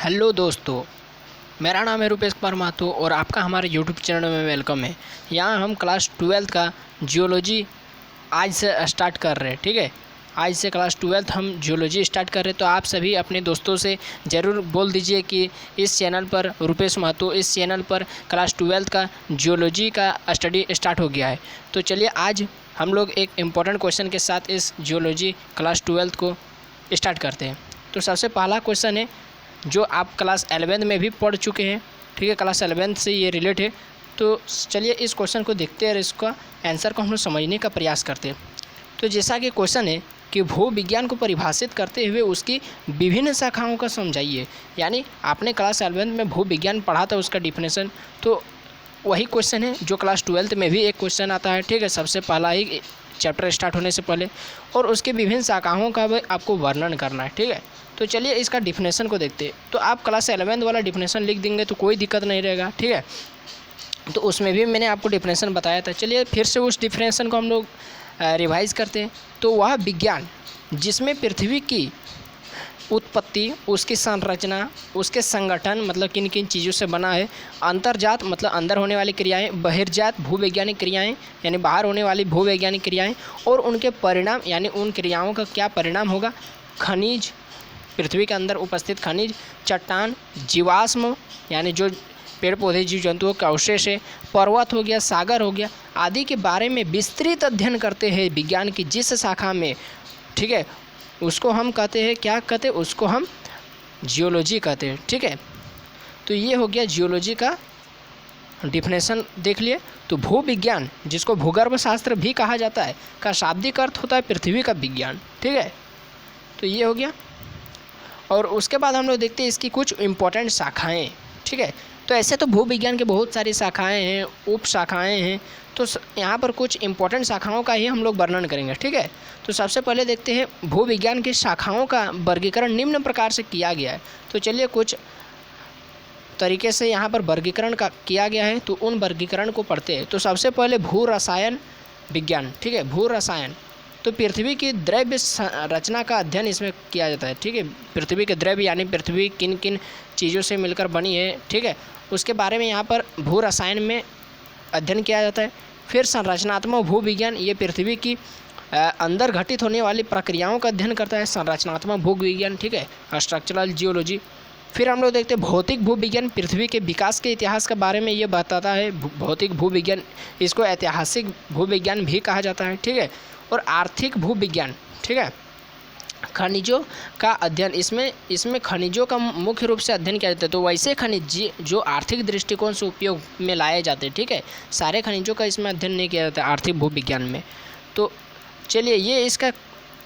Hello दोस्तों, मेरा नाम है रुपेश कुमार महतो और आपका हमारे यूट्यूब चैनल में वेलकम है। यहाँ हम क्लास 12 का जियोलॉजी आज से स्टार्ट कर रहे हैं। ठीक है, आज से क्लास 12 हम जियोलॉजी स्टार्ट कर रहे हैं। तो आप सभी अपने दोस्तों से ज़रूर बोल दीजिए कि इस चैनल पर रुपेश महतो, इस चैनल पर क्लास 12 का जियोलॉजी का स्टडी स्टार्ट हो गया है। तो चलिए आज हम लोग एक इम्पॉर्टेंट क्वेश्चन के साथ इस जियोलॉजी क्लास 12 को स्टार्ट करते हैं। तो सबसे पहला क्वेश्चन है जो आप क्लास 11 में भी पढ़ चुके हैं। ठीक है, क्लास 11 से ये रिलेट है। तो चलिए इस क्वेश्चन को देखते हैं और इसका आंसर को हम लोग समझने का प्रयास करते हैं। तो जैसा कि क्वेश्चन है कि भू विज्ञान को परिभाषित करते हुए उसकी विभिन्न शाखाओं का समझाइए। यानी आपने क्लास 11 में भू विज्ञान पढ़ा था, उसका डिफिनेशन, तो वही क्वेश्चन है जो क्लास 12 में भी एक क्वेश्चन आता है। ठीक है, सबसे पहला ही चैप्टर स्टार्ट होने से पहले, और उसके विभिन्न शाखाओं का भी आपको वर्णन करना है। ठीक है, तो चलिए इसका डिफिनेशन को देखते हैं। तो आप क्लास 11 वाला डिफिनेशन लिख देंगे तो कोई दिक्कत नहीं रहेगा। ठीक है, तो उसमें भी मैंने आपको डिफिनेशन बताया था। चलिए फिर से उस डिफिनेशन को हम लोग रिवाइज करते हैं। तो वह विज्ञान जिसमें पृथ्वी की उत्पत्ति, उसकी संरचना, उसके संगठन मतलब किन किन चीज़ों से बना है, अंतर्जात मतलब अंदर होने वाली क्रियाएं, बहिर्जात भूवैज्ञानिक क्रियाएं यानी बाहर होने वाली भूवैज्ञानिक क्रियाएं, और उनके परिणाम यानी उन क्रियाओं का क्या परिणाम होगा, खनिज, पृथ्वी के अंदर उपस्थित खनिज, चट्टान, जीवाश्म यानी जो पेड़ पौधे जीव जंतुओं का अवशेष है, पर्वत हो गया, सागर हो गया आदि के बारे में विस्तृत अध्ययन करते हैं विज्ञान की जिस शाखा में। ठीक है, उसको हम कहते हैं, क्या कहते हैं, उसको हम जियोलॉजी कहते हैं। ठीक है, तो ये हो गया जियोलॉजी का डिफिनेशन देख लिए। तो भू विज्ञान जिसको भूगर्भ शास्त्र भी कहा जाता है का शाब्दिक अर्थ होता है पृथ्वी का विज्ञान। ठीक है, तो ये हो गया। और उसके बाद हम लोग देखते हैं इसकी कुछ इम्पोर्टेंट शाखाएँ। ठीक है, तो ऐसे तो भू विज्ञान के बहुत सारी शाखाएँ हैं, उप शाखाएँ हैं। तो यहाँ पर कुछ इम्पोर्टेंट शाखाओं का ही हम लोग वर्णन करेंगे। ठीक है, तो सबसे पहले देखते हैं भू विज्ञान की शाखाओं का वर्गीकरण निम्न प्रकार से किया गया है। तो चलिए कुछ तरीके से यहाँ पर वर्गीकरण का किया गया है, तो उन वर्गीकरण को पढ़ते हैं। तो सबसे पहले भू रसायन विज्ञान। ठीक है, भू रसायन तो पृथ्वी की द्रव्य रचना का अध्ययन इसमें किया जाता है। ठीक है, पृथ्वी के द्रव्य यानी पृथ्वी किन किन चीज़ों से मिलकर बनी है, ठीक है, उसके बारे में यहाँ पर भू रसायन में अध्ययन किया जाता है। फिर संरचनात्मक भू विज्ञान, ये पृथ्वी की अंदर घटित होने वाली प्रक्रियाओं का अध्ययन करता है, संरचनात्मक भू विज्ञान। ठीक है, स्ट्रक्चरल जियोलॉजी। फिर हम लोग देखते हैं भौतिक भू विज्ञान, पृथ्वी के विकास के इतिहास के बारे में ये बताता है भौतिक भू विज्ञान, इसको ऐतिहासिक भू विज्ञान भी कहा जाता है। ठीक है, और आर्थिक भू विज्ञान, ठीक है, खनिजों का अध्ययन, इसमें खनिजों का मुख्य रूप से अध्ययन किया जाता है। तो वैसे खनिज जो आर्थिक दृष्टिकोण से उपयोग में लाए जाते हैं। ठीक है, सारे खनिजों का इसमें अध्ययन नहीं किया जाता आर्थिक भू विज्ञान में। तो चलिए ये इसका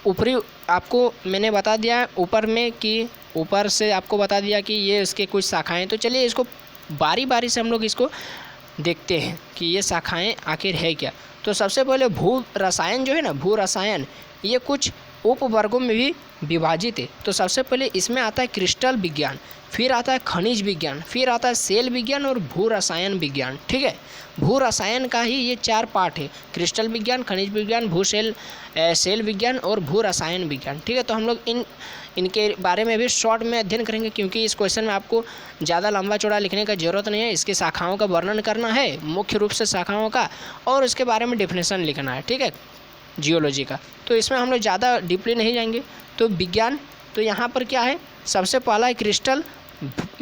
ऊपरी आपको मैंने बता दिया ऊपर में कि ऊपर से आपको बता दिया कि ये इसके कुछ शाखाएँ। तो चलिए इसको बारी बारी से हम लोग इसको देखते हैं कि ये शाखाएँ आखिर है क्या। तो सबसे पहले भू रसायन जो है ना, भू रसायन ये कुछ उप वर्गों में भी विभाजित है। तो सबसे पहले इसमें आता है क्रिस्टल विज्ञान, फिर आता है खनिज विज्ञान, फिर आता है सेल विज्ञान और भू रसायन विज्ञान। ठीक है, भू रसायन का ही ये 4 पार्ट है, क्रिस्टल विज्ञान, खनिज विज्ञान, भू सेल विज्ञान और भू रसायन विज्ञान। ठीक है, तो हम लोग इनके बारे में भी शॉर्ट में अध्ययन करेंगे क्योंकि इस क्वेश्चन में आपको ज़्यादा लंबा चौड़ा लिखने का ज़रूरत नहीं है। इसकी शाखाओं का वर्णन करना है, मुख्य रूप से शाखाओं का, और उसके बारे में डिफिनेशन लिखना है। ठीक है, जियोलॉजी का। तो इसमें हम लोग ज़्यादा डीपली नहीं जाएंगे। तो विज्ञान, तो यहाँ पर क्या है, सबसे पहला है क्रिस्टल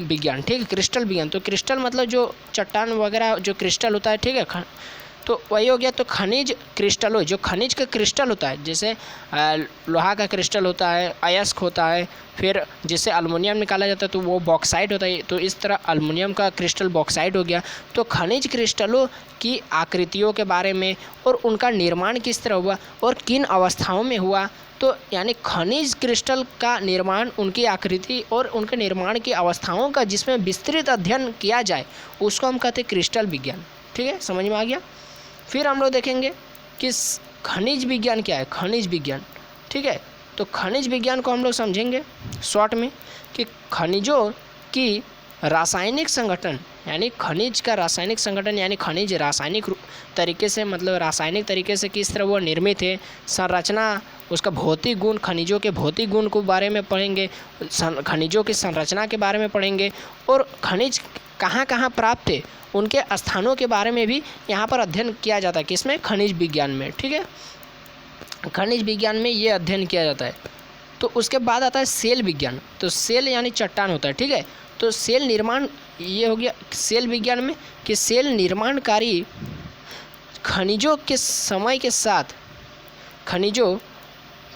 विज्ञान। ठीक है, क्रिस्टल विज्ञान, तो क्रिस्टल मतलब जो चट्टान वगैरह जो क्रिस्टल होता है। ठीक है, तो वही हो गया। तो खनिज क्रिस्टल हो, जो खनिज का क्रिस्टल होता है, जैसे लोहा का क्रिस्टल होता है, अयस्क होता है, फिर जिससे अल्मुनियम निकाला जाता है तो वो बॉक्साइट होता है। तो इस तरह अल्मुनियम का क्रिस्टल बॉक्साइट हो गया। तो खनिज क्रिस्टलों की आकृतियों के बारे में और उनका निर्माण किस तरह हुआ और किन अवस्थाओं में हुआ, तो यानी खनिज क्रिस्टल का निर्माण, उनकी आकृति और उनके निर्माण की अवस्थाओं का जिसमें विस्तृत अध्ययन किया जाए उसको हम कहते हैं क्रिस्टल विज्ञान। ठीक है, समझ में आ गया। फिर हम लोग देखेंगे कि खनिज विज्ञान क्या है, खनिज विज्ञान। ठीक है, तो खनिज विज्ञान को हम लोग समझेंगे शॉर्ट में कि खनिजों की रासायनिक संगठन यानी खनिज का रासायनिक संगठन यानी खनिज रासायनिक तरीके से मतलब रासायनिक तरीके से किस तरह वो निर्मित है, संरचना, उसका भौतिक गुण, खनिजों के भौतिक गुण के बारे में पढ़ेंगे, खनिजों की संरचना के बारे में पढ़ेंगे और खनिज कहाँ कहाँ प्राप्त है उनके स्थानों के बारे में भी यहाँ पर अध्ययन किया जाता है। किसमें? खनिज विज्ञान में। ठीक है, खनिज विज्ञान में ये अध्ययन किया जाता है। तो उसके बाद आता है सेल विज्ञान। तो सेल यानी चट्टान होता है। ठीक है, तो सेल निर्माण ये हो गया सेल विज्ञान में कि सेल निर्माणकारी खनिजों के समय के साथ खनिजों,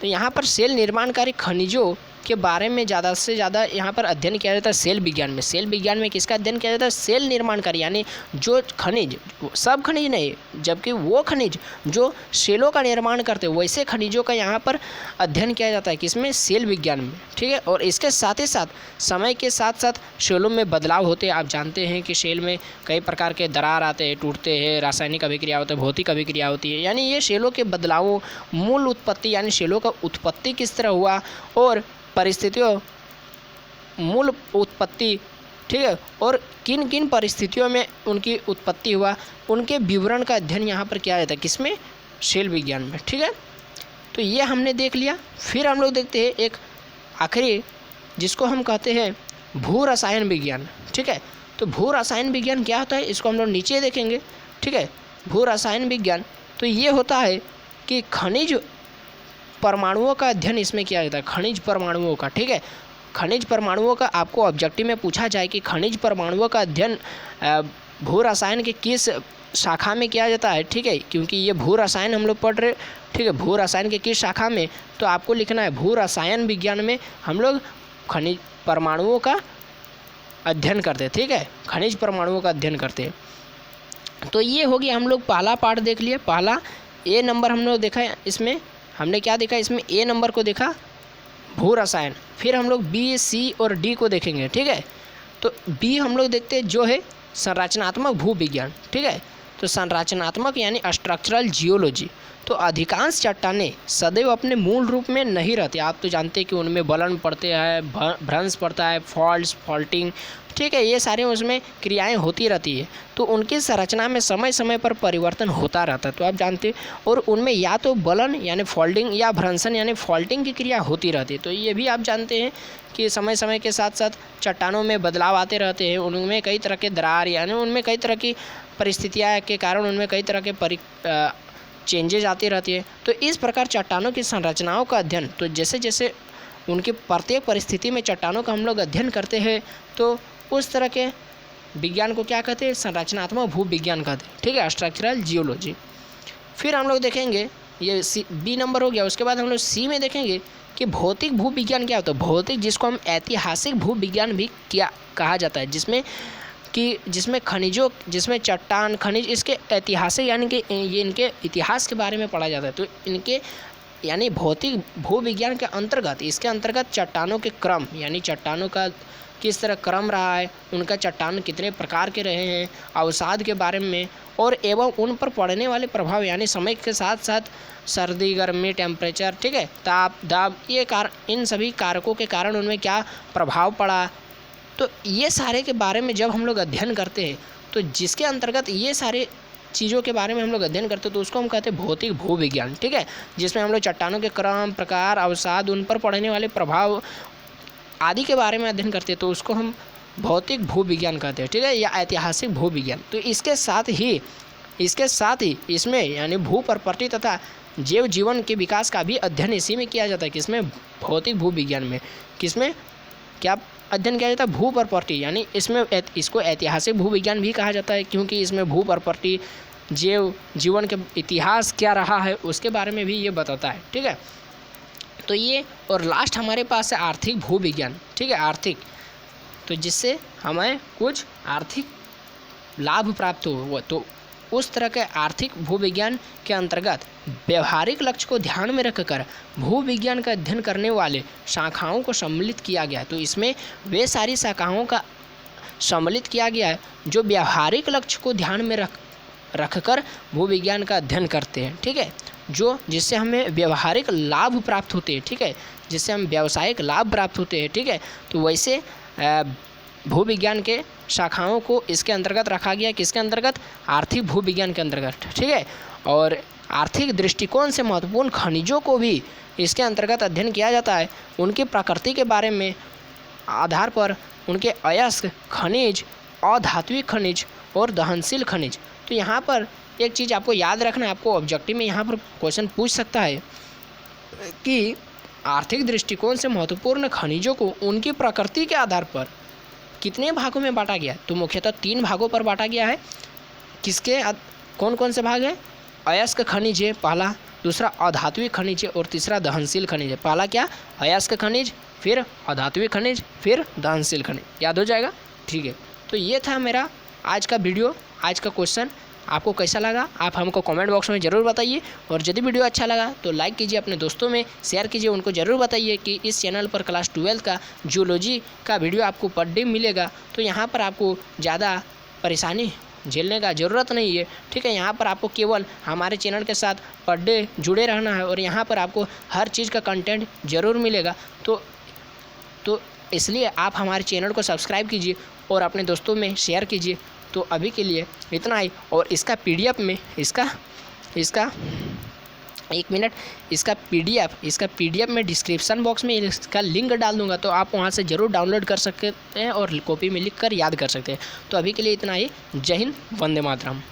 तो यहाँ पर सेल निर्माणकारी खनिजों के बारे में ज़्यादा से ज़्यादा यहाँ पर अध्ययन किया जाता है सेल विज्ञान में। सेल विज्ञान में किसका अध्ययन किया जाता है? सेल निर्माणकारी यानी जो खनिज, सब खनिज नहीं, जबकि वो खनिज जो सेलों का निर्माण करते हैं वैसे खनिजों का यहाँ पर अध्ययन किया जाता है। किसमें? सेल विज्ञान में। ठीक है, और इसके साथ ही साथ समय के साथ साथ सेलों में बदलाव होते हैं। आप जानते हैं कि सेल में कई प्रकार के दरार आते हैं, टूटते हैं, रासायनिक अभिक्रिया होती है, भौतिक अभिक्रिया होती है। यानी ये सेलों के बदलावों, मूल उत्पत्ति यानी सेलों का उत्पत्ति किस तरह हुआ और परिस्थितियों, मूल उत्पत्ति, ठीक है, और किन किन परिस्थितियों में उनकी उत्पत्ति हुआ, उनके विवरण का अध्ययन यहाँ पर किया जाता है। किसमें? सेल विज्ञान में। ठीक है, तो ये हमने देख लिया। फिर हम लोग देखते हैं एक आखिरी जिसको हम कहते हैं भू रसायन विज्ञान। ठीक है, तो भू रसायन विज्ञान क्या होता है इसको हम लोग नीचे देखेंगे। ठीक है, भू रसायन विज्ञान तो ये होता है कि खनिज परमाणुओं का अध्ययन इसमें किया जाता है। खनिज परमाणुओं का। ठीक है, खनिज परमाणुओं का आपको ऑब्जेक्टिव में पूछा जाए कि खनिज परमाणुओं का अध्ययन भू रसायन के किस शाखा में किया जाता है। ठीक है, क्योंकि ये भू रसायन हम लोग पढ़ रहे। ठीक है, भू रसायन के किस शाखा में, तो आपको लिखना है भू रसायन विज्ञान में हम लोग खनिज परमाणुओं का अध्ययन करते हैं। ठीक है, खनिज परमाणुओं का अध्ययन करते हैं। तो ये हो गया, हम लोग पहला पार्ट देख लिए। पहला ए नंबर हम लोग देखा, इसमें हमने क्या देखा? इसमें ए नंबर को देखा भू रसायन। फिर हम लोग बी, सी और डी को देखेंगे। ठीक है, तो बी हम लोग देखते हैं जो है संरचनात्मक भू विज्ञान। ठीक है, तो संरचनात्मक यानी स्ट्रक्चरल जियोलॉजी। तो अधिकांश चट्टानें सदैव अपने मूल रूप में नहीं रहती। आप तो जानते हैं कि उनमें बलन पड़ते हैं, भ्रंश पड़ता है, फॉल्ट्स, फॉल्टिंग। ठीक है, ये सारी उसमें क्रियाएं होती रहती है। तो उनकी संरचना में समय समय पर परिवर्तन होता रहता है, तो आप जानते हैं। और उनमें या तो बलन यानी फोल्डिंग या भ्रंशन यानी फॉल्टिंग की क्रिया होती रहती है। तो ये भी आप जानते हैं कि समय समय के साथ साथ चट्टानों में बदलाव आते रहते हैं। उनमें कई तरह के दरार यानी उनमें कई तरह की परिस्थितियाँ के कारण उनमें कई तरह के चेंजेज आती रहती है। तो इस प्रकार चट्टानों की संरचनाओं का अध्ययन, तो जैसे जैसे उनकी प्रत्येक परिस्थिति में चट्टानों का हम लोग अध्ययन करते हैं तो उस तरह के विज्ञान को क्या कहते हैं? संरचनात्मक भू विज्ञान कहते हैं। ठीक है, स्ट्रक्चरल जियोलॉजी। फिर हम लोग देखेंगे ये बी नंबर हो गया। उसके बाद हम लोग सी में देखेंगे कि भौतिक भू विज्ञान क्या होता है। भौतिक जिसको हम ऐतिहासिक भू विज्ञान भी क्या कहा जाता है, जिसमें खनिजों, जिसमें चट्टान, खनिज, इसके ऐतिहासिक यानी कि ये इनके इतिहास के बारे में पढ़ा जाता है। तो इनके यानी भौतिक भू विज्ञान के अंतर्गत, इसके अंतर्गत चट्टानों के क्रम यानी चट्टानों का किस तरह क्रम रहा है, उनका चट्टान कितने प्रकार के रहे हैं, अवसाद के बारे में और एवं उन पर पड़ने वाले प्रभाव यानी समय के साथ साथ सर्दी, गर्मी, टेम्परेचर, ठीक है, ताप, दाब, ये इन सभी कारकों के कारण उनमें क्या प्रभाव पड़ा। तो ये सारे के बारे में जब हम लोग अध्ययन करते हैं तो जिसके अंतर्गत ये सारे चीज़ों के बारे में हम लोग अध्ययन करते हैं तो उसको हम कहते हैं भौतिक भू विज्ञान। ठीक है, जिसमें हम लोग चट्टानों के क्रम, प्रकार, अवसाद, उन पर पड़ने वाले प्रभाव आदि के बारे में अध्ययन करते हैं तो उसको हम भौतिक भू विज्ञान कहते हैं। ठीक है, या ऐतिहासिक भू विज्ञान। तो इसके साथ ही इसमें यानी भू प्रॉपर्टी तथा जैव जीवन के विकास का भी अध्ययन इसी में किया जाता है। किसमें? भौतिक भू विज्ञान में। किसमें क्या अध्ययन किया जाता है? भू प्रॉपर्टी, यानी इसमें इसको ऐतिहासिक भू विज्ञान भी कहा जाता है क्योंकि इसमें भू प्रॉपर्टी, जैव जीवन के इतिहास क्या रहा है उसके बारे में भी ये बताता है। ठीक है, तो ये और लास्ट हमारे पास है आर्थिक भू विज्ञान। ठीक है, आर्थिक, तो जिससे हमें कुछ आर्थिक लाभ प्राप्त हो, तो उस तरह के आर्थिक भू विज्ञान के अंतर्गत व्यवहारिक लक्ष्य को ध्यान में रखकर भू विज्ञान का अध्ययन करने वाले शाखाओं को सम्मिलित किया गया है। तो इसमें वे सारी शाखाओं का सम्मिलित किया गया है जो व्यवहारिक लक्ष्य को ध्यान में रखकर भू विज्ञान का अध्ययन करते हैं। ठीक है, जिससे हमें व्यवहारिक लाभ प्राप्त होते हैं। ठीक है, जिससे हम व्यावसायिक लाभ प्राप्त होते हैं। ठीक है, तो वैसे भूविज्ञान के शाखाओं को इसके अंतर्गत रखा गया। किसके अंतर्गत? आर्थिक भूविज्ञान के अंतर्गत, ठीक है। और आर्थिक दृष्टिकोण से महत्वपूर्ण खनिजों को भी इसके अंतर्गत अध्ययन किया जाता है। उनकी प्रकृति के बारे में आधार पर उनके अयस्क खनिज, अधात्विक खनिज और दहनशील खनिज। तो यहाँ पर एक चीज़ आपको याद रखना है, आपको ऑब्जेक्टिव में यहाँ पर क्वेश्चन पूछ सकता है कि आर्थिक दृष्टिकोण से महत्वपूर्ण खनिजों को उनकी प्रकृति के आधार पर कितने भागों में बांटा गया है? तो मुख्यतः 3 भागों पर बांटा गया है। किसके कौन कौन से भाग हैं? अयस्क खनिज है पहला, दूसरा अधात्विक खनिज है और तीसरा दहनशील खनिज है। पहला क्या? अयस्क खनिज, फिर अधात्विक खनिज, फिर दहनशील खनिज। याद हो जाएगा, ठीक है। तो ये था मेरा आज का वीडियो, आज का क्वेश्चन। आपको कैसा लगा आप हमको कमेंट बॉक्स में ज़रूर बताइए, और यदि वीडियो अच्छा लगा तो लाइक कीजिए, अपने दोस्तों में शेयर कीजिए, उनको ज़रूर बताइए कि इस चैनल पर क्लास 12 का जियोलॉजी का वीडियो आपको पर डे मिलेगा। तो यहाँ पर आपको ज़्यादा परेशानी झेलने का ज़रूरत नहीं है, ठीक है। यहाँ पर आपको केवल हमारे चैनल के साथ पर डे जुड़े रहना है और यहाँ पर आपको हर चीज़ का कंटेंट ज़रूर मिलेगा। तो इसलिए आप हमारे चैनल को सब्सक्राइब कीजिए और अपने दोस्तों में शेयर कीजिए। तो अभी के लिए इतना ही। और इसका पीडीएफ में इसका एक मिनट, इसका पीडीएफ में डिस्क्रिप्शन बॉक्स में इसका लिंक डाल दूंगा, तो आप वहां से ज़रूर डाउनलोड कर सकते हैं और कॉपी में लिख कर याद कर सकते हैं। तो अभी के लिए इतना ही। जय हिंद, वंदे मातरम।